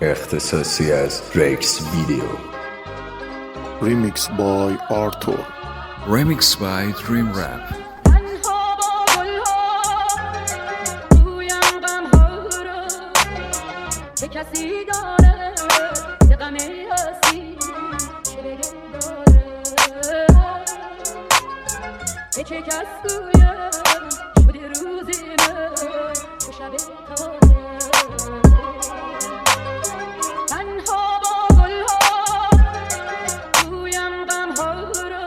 اختصاصی از ریکس ویدیو. Remix by Arthur. Remix by Dream Rap. کسی داره غم هستی چه داره چه کس گویم شده روزی من چه شب تاره تنها با گلها گویم غمها رو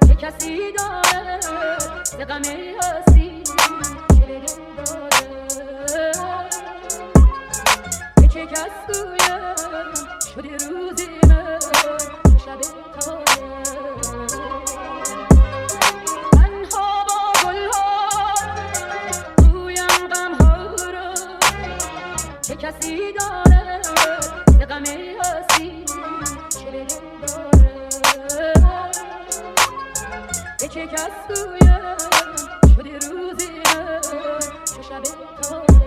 چه کسی داره غم هستی چه داره چه کس گویم شده روزی من شب تاره تنها با گلها گویم غمها رو چه کسی داره غم هستی چه داره چه کس گویم شده روزی من چه شب تاره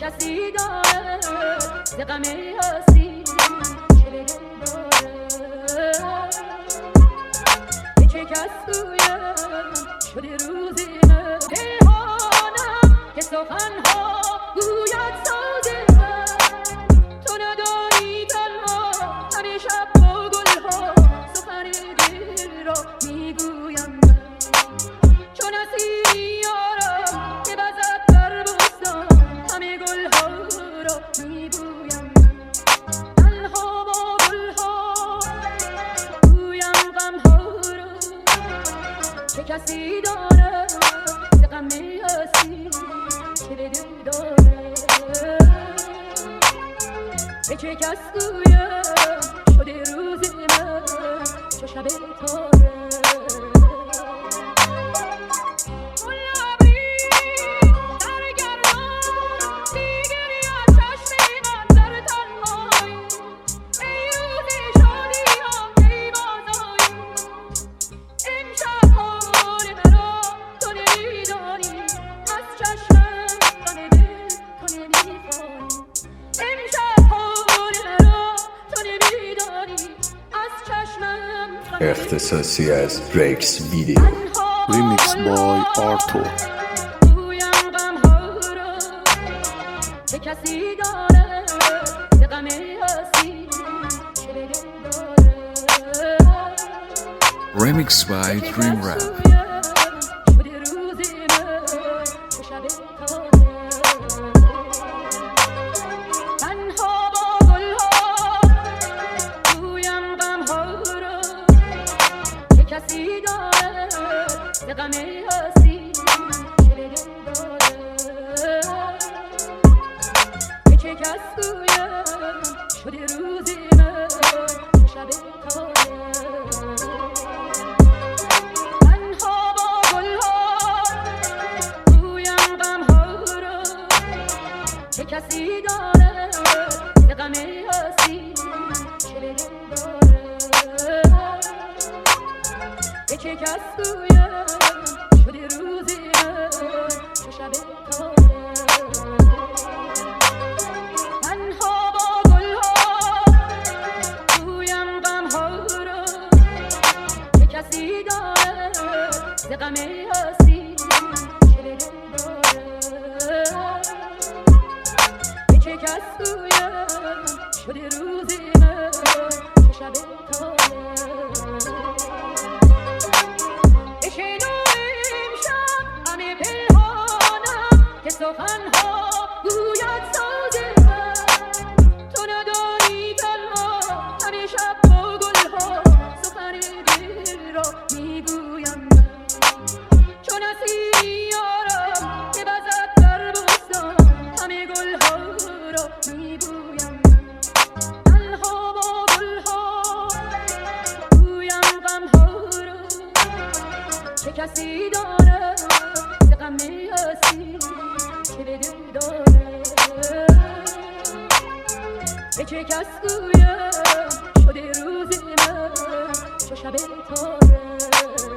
کسی داره غم هستی چه داره چه کس گویم شده روزی من دلهانم که سخنها گوید ساز من تو ندانی تنها همه شب با گلها سخن دل را میگویم من چون نسیمی یارم که بزد در بستان همه گلها را میگویم تنها با گلها گویم غمها را چه کسی داره غم هستی چه دل داره چه کس گویم شده روزی من چه شب تاره اختصاصی از ریکس ویدیو. Remix by Arthur. چه کسی داره غم هستی چه داره Remix by Dream Rap. کسی داره غم هستی چه داره چه کس گویم شده روزی من شب تاره تنها با گلها گویم غمها رو چه کسی داره غم هستی چه داره چه کس گویم شده روزی من چه شب تاره تنها با گلها گویم غمها رو چه کسی داره غم هستی چه داره چه کس گویم شده روزی من چه شب تاره سخنها گوید ساز من تو ندانی تنها همه شب با گلها سخن دل را میگویم من چون نسیمی یارم که بزد در بستان همه گلها را میگویم من تنها با گلها گویم غمها را چه کسی داره غم هستی چه دل داره چه کس گویم شده روزی من چه شب تاره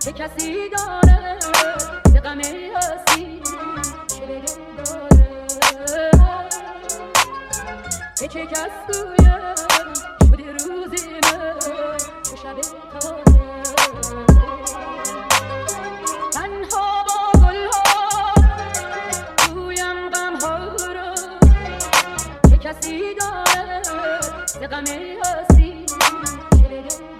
چه کسی داره ز غم هستی چه به دل داره به چه کس گویم شده روز من چه شب تازه تنها با گلها گویم غمها رو چه کسی داره ز غم هستی چه به دل